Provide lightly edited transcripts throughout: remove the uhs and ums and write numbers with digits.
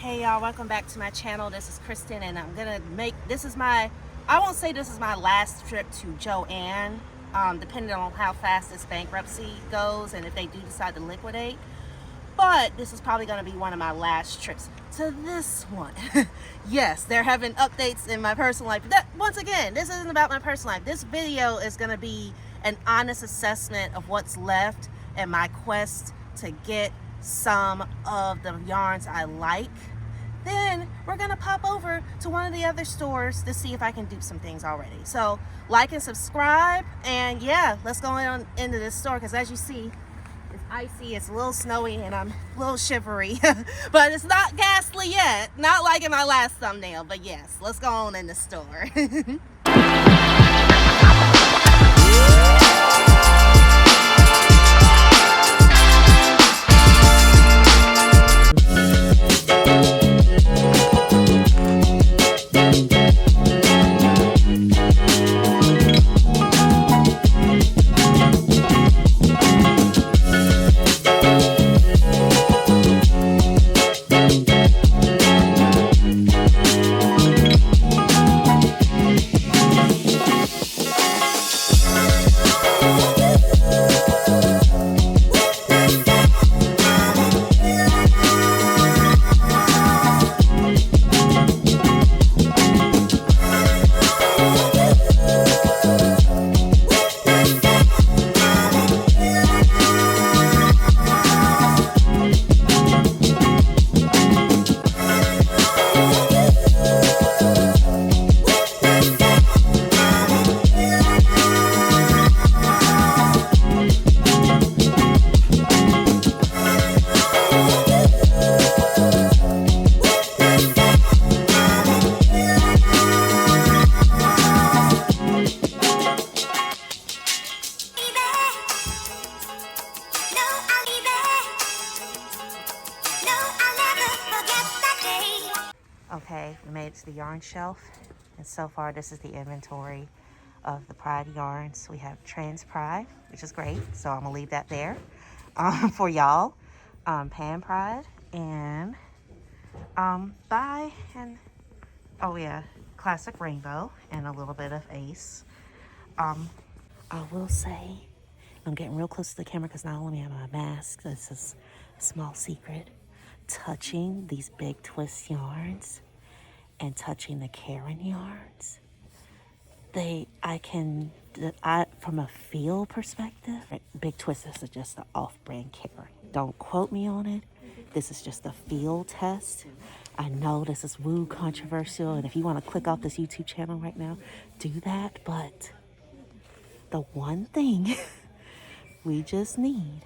Hey y'all, welcome back to my channel. This is Kristen and I'm gonna make, I won't say this is my last trip to JoAnn, depending on how fast this bankruptcy goes and if they do decide to liquidate. But this is probably gonna be one of my last trips to this one. Yes, there have been updates in my personal life. Once again, this isn't about my personal life. This video is gonna be an honest assessment of what's left and my quest to get some of the yarns I like. Then we're gonna pop over to one of the other stores to see if I can dupe some things already. So like and subscribe, and yeah, let's go on into this store because as you see, it's icy, it's a little snowy, and I'm a little shivery. But it's not ghastly yet, not like in my last thumbnail, but yes, let's go on in the store. Okay, we made it to the yarn shelf, and so far this is the inventory of the Pride yarns. We have Trans Pride, which is great, so I'm gonna leave that there for y'all. Pan Pride and Bi and oh yeah, Classic Rainbow and a little bit of Ace. I will say, I'm getting real close to the camera because not only am I a mask, this is a small secret. Touching these big twist yarns and touching the Karen yarns, from a feel perspective, big twist is just an off-brand Karen. Don't quote me on it. This is just a feel test. I know this is woo controversial, and if you want to click off this YouTube channel right now, do that. But the one thing we just need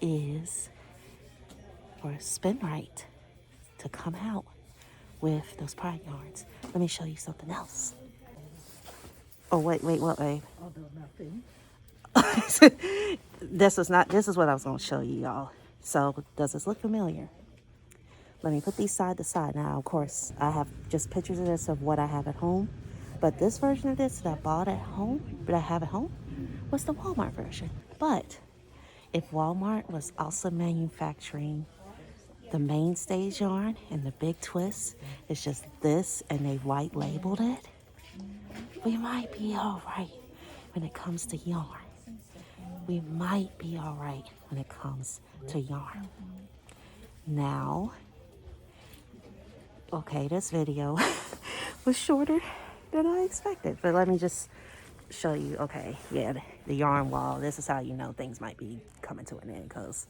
is for a spin right to come out with those Pride yarns. Let me show you something else. Oh wait, what, babe? Oh, no, nothing. This is what I was gonna show you, y'all. So does this look familiar? Let me put these side to side. Now, of course, I have just pictures of this of what I have at home, but this version of this that I bought at home, that I have at home, was the Walmart version. But if Walmart was also manufacturing the mainstays yarn and the big twist, it's just this and they white labeled it, we might be all right when it comes to yarn. We might be all right when it comes to yarn. Now, okay, this video was shorter than I expected, but let me just show you. Okay, yeah, the yarn wall, this is how you know things might be coming to an end, because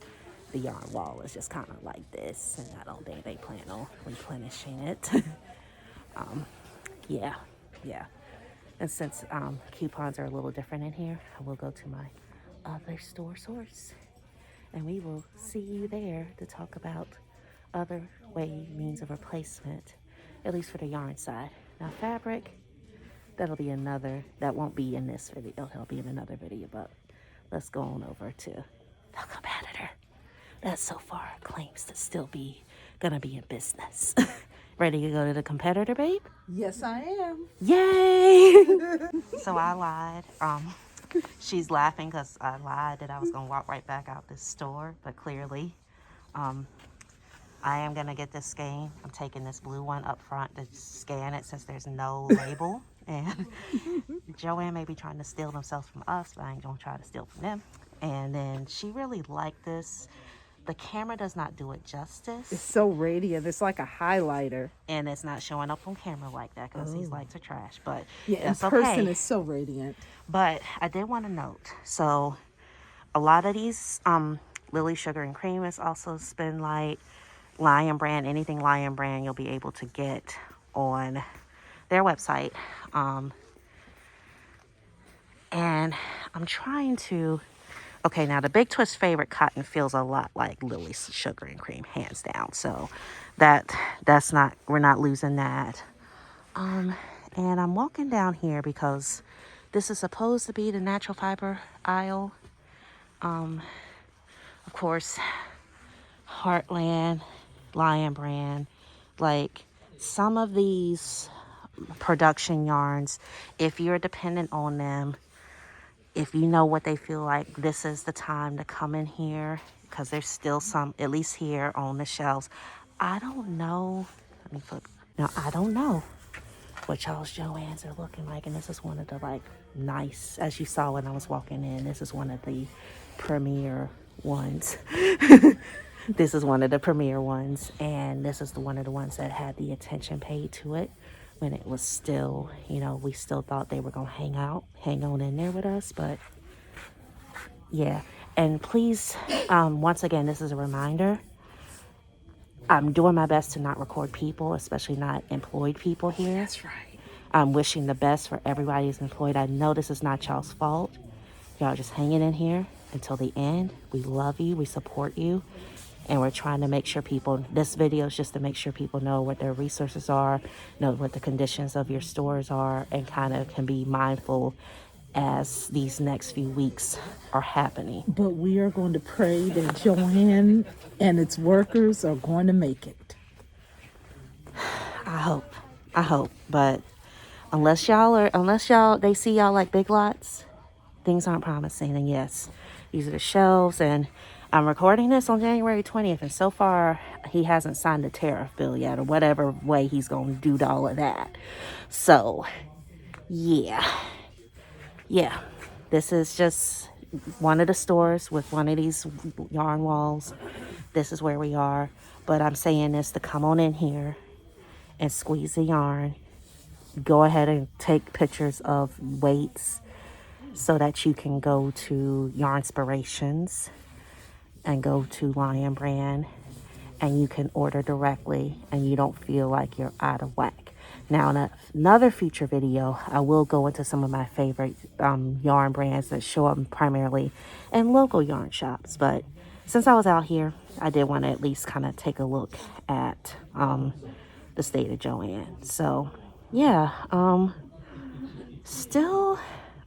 the yarn wall is just kind of like this, and I don't think they plan on replenishing it. Yeah. And since coupons are a little different in here, I will go to my other store source, and we will see you there to talk about other means of replacement, at least for the yarn side. Now fabric, that won't be in this video, that'll be in another video, but let's go on over to the competitor that so far claims to still be gonna be in business. Ready to go to the competitor, babe? Yes, I am. Yay! So I lied. She's laughing because I lied that I was gonna walk right back out this store, but clearly I am gonna get this skein. I'm taking this blue one up front to scan it since there's no label. And JoAnn may be trying to steal themselves from us, but I ain't gonna try to steal from them. And then she really liked this. The camera does not do it justice. It's so radiant. It's like a highlighter. And it's not showing up on camera like that because these lights are trash. But Yeah, that's in person okay. it's so radiant. But I did want to note, so a lot of these Lily Sugar and Cream is also Spin Light, Lion Brand, anything Lion Brand you'll be able to get on their website. And I'm trying to, okay, now the Big Twist favorite cotton feels a lot like Lily's Sugar and Cream, hands down. So that's not, we're not losing that. And I'm walking down here because this is supposed to be the natural fiber aisle. Of course, Heartland, Lion Brand, like some of these production yarns, if you're dependent on them, if you know what they feel like, this is the time to come in here because there's still some, at least here on the shelves. I don't know. Let me flip. Now, I don't know what y'all's JoAnns are looking like. And this is one of the like nice, as you saw when I was walking in, this is one of the premier ones. This is one of the premier ones. And this is one of the ones that had the attention paid to it when it was still, you know, we still thought they were going to hang on in there with us. But yeah. And please, once again, this is a reminder. I'm doing my best to not record people, especially not employed people here. That's right. I'm wishing the best for everybody who's employed. I know this is not y'all's fault. Y'all just hanging in here until the end. We love you. We support you. And we're trying to make sure people, this video is just to make sure people know what their resources are, know what the conditions of your stores are, and kind of can be mindful as these next few weeks are happening. But we are going to pray that JoAnn and its workers are going to make it. I hope. But unless they see y'all like Big Lots, things aren't promising. And yes, these are the shelves, and I'm recording this on January 20th, and so far he hasn't signed the tariff bill yet, or whatever way he's going to do all of that. So, yeah, this is just one of the stores with one of these yarn walls. This is where we are, but I'm saying this to come on in here and squeeze the yarn. Go ahead and take pictures of weights so that you can go to Yarnspirations and go to Lion Brand and you can order directly and you don't feel like you're out of whack. Now, in another future video, I will go into some of my favorite yarn brands that show up primarily in local yarn shops. But since I was out here, I did want to at least kind of take a look at the state of JoAnn. So, yeah, still,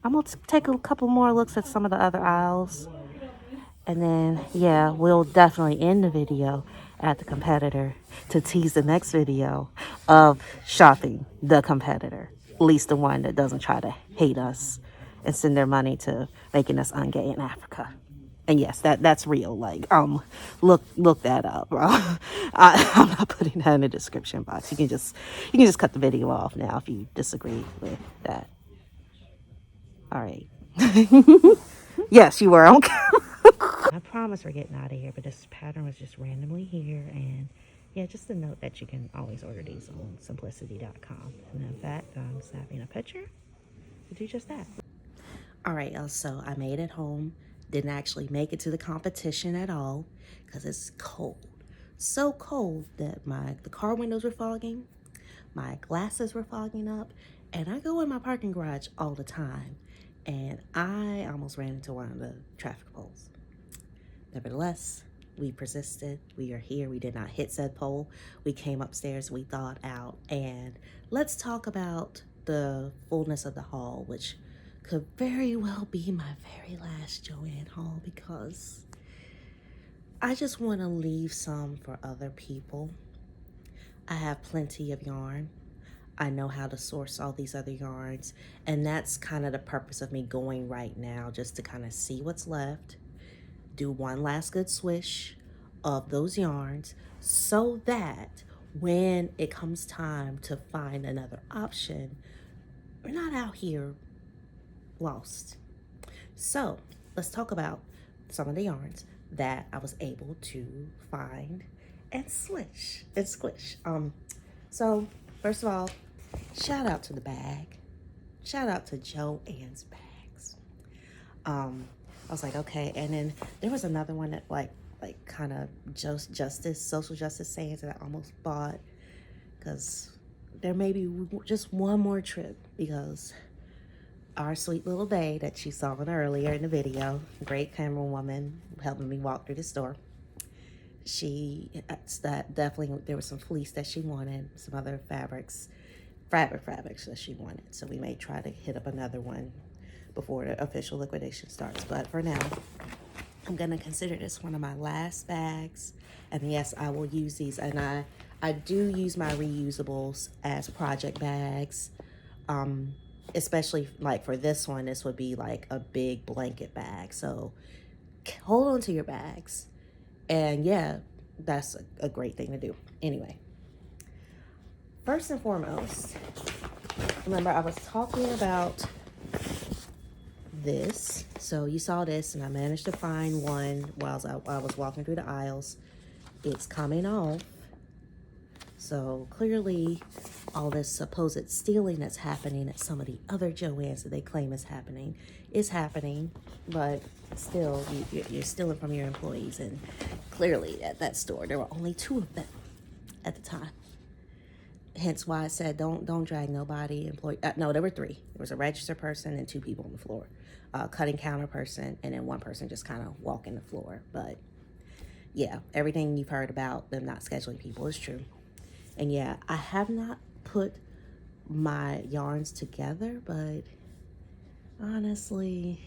I'm going to take a couple more looks at some of the other aisles. And then, yeah, we'll definitely end the video at the competitor to tease the next video of shopping the competitor. At least the one that doesn't try to hate us and send their money to making us ungay in Africa. And yes, that's real. Like, look that up, bro. I'm not putting that in the description box. You can just cut the video off now if you disagree with that. All right. Yes, you were on camera. I promise we're getting out of here, but this pattern was just randomly here. And yeah, just a note that you can always order these on simplicity.com. And in fact, I'm snapping a picture to do just that. All right, so I made it home. Didn't actually make it to the competition at all because it's cold. So cold that the car windows were fogging, my glasses were fogging up, and I go in my parking garage all the time. And I almost ran into one of the traffic poles. Nevertheless, we persisted. We are here. We did not hit said pole. We came upstairs. We thawed out. And let's talk about the fullness of the haul, which could very well be my very last JoAnn haul because I just want to leave some for other people. I have plenty of yarn. I know how to source all these other yarns, and that's kind of the purpose of me going right now, just to kind of see what's left, do one last good swish, of those yarns so that when it comes time to find another option, we're not out here lost. So let's talk about some of the yarns that I was able to find and squish. So first of all, shout out to the bag. Shout out to JoAnn's bags. I was like, okay, and then there was another one that like kind of social justice sayings that I almost bought because there may be just one more trip because our sweet little bae that you saw earlier in the video, great camera woman helping me walk through the store. Definitely there was some fleece that she wanted, some other fabrics that she wanted. So we may try to hit up another one before the official liquidation starts. But for now, I'm gonna consider this one of my last bags. And yes, I will use these, and I do use my reusables as project bags. Especially like for this one, this would be like a big blanket bag. So hold on to your bags. And yeah, that's a great thing to do. Anyway, first and foremost, remember I was talking about this. So you saw this, and I managed to find one while I was walking through the aisles. It's coming off. So clearly all this supposed stealing that's happening at some of the other JoAnns that they claim is happening, but still you're stealing from your employees. And clearly at that store there were only 2 of them at the time. Hence why I said don't drag nobody. No, there were 3. There was a register person and 2 people on the floor, cutting counter person, and then 1 person just kind of walking the floor. But yeah, everything you've heard about them not scheduling people is true. And yeah, I have not put my yarns together, but honestly,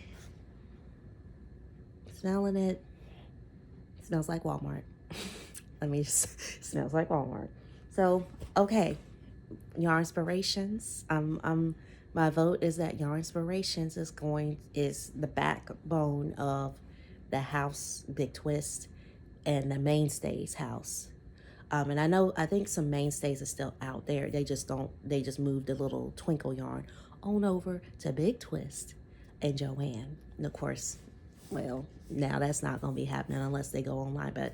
smelling it smells like Walmart. Smells like Walmart. So, okay, Yarn Inspirations. My vote is that Yarn Inspirations is the backbone of the house Big Twist and the Mainstays house. And I think some Mainstays are still out there. They just moved a little Twinkle yarn on over to Big Twist and JoAnn. And of course, well, now that's not going to be happening unless they go online. But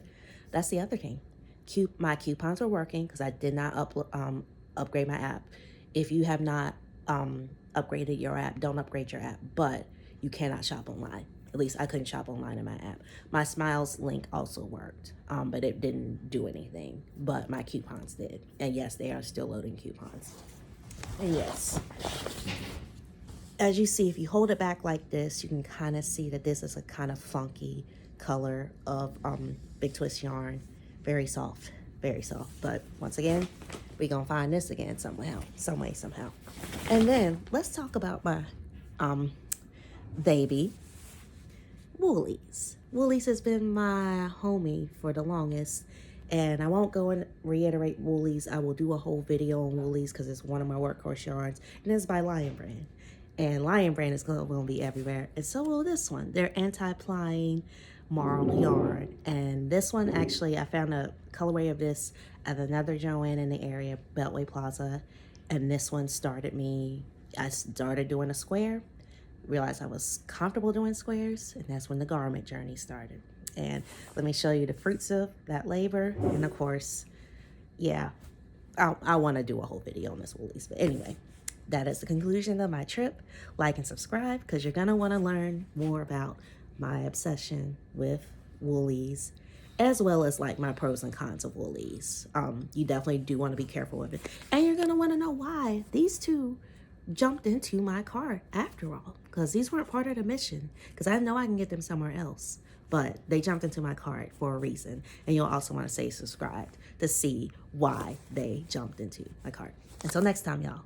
that's the other thing. My coupons are working because I did not upgrade my app. If you have not upgraded your app, don't upgrade your app. But you cannot shop online. At least I couldn't shop online in my app. My Smiles link also worked, but it didn't do anything. But my coupons did. And yes, they are still loading coupons. And yes, as you see, if you hold it back like this, you can kind of see that this is a kind of funky color of Big Twist yarn. Very soft, very soft. But once again, we're going to find this again somehow. And then let's talk about my baby, Woolies. Woolies has been my homie for the longest, and I won't go and reiterate Woolies. I will do a whole video on Woolies because it's one of my workhorse yarns, and it's by Lion Brand. And Lion Brand is going to be everywhere, and so will this one. They're anti-plying marl yarn, and this one actually, I found a colorway of this at another JoAnn in the area, Beltway Plaza, and this one I started doing a square, realized I was comfortable doing squares, and that's when the garment journey started. And let me show you the fruits of that labor. And of course, yeah, I want to do a whole video on this Woolies. But anyway, that is the conclusion of my trip. Like and subscribe because you're going to want to learn more about my obsession with Woolies, as well as like my pros and cons of Woolies. You definitely do want to be careful with it. And you're going to want to know why these 2 jumped into my cart after all, because these weren't part of the mission, because I know I can get them somewhere else, but they jumped into my cart for a reason. And you'll also want to stay subscribed to see why they jumped into my cart. Until next time, y'all.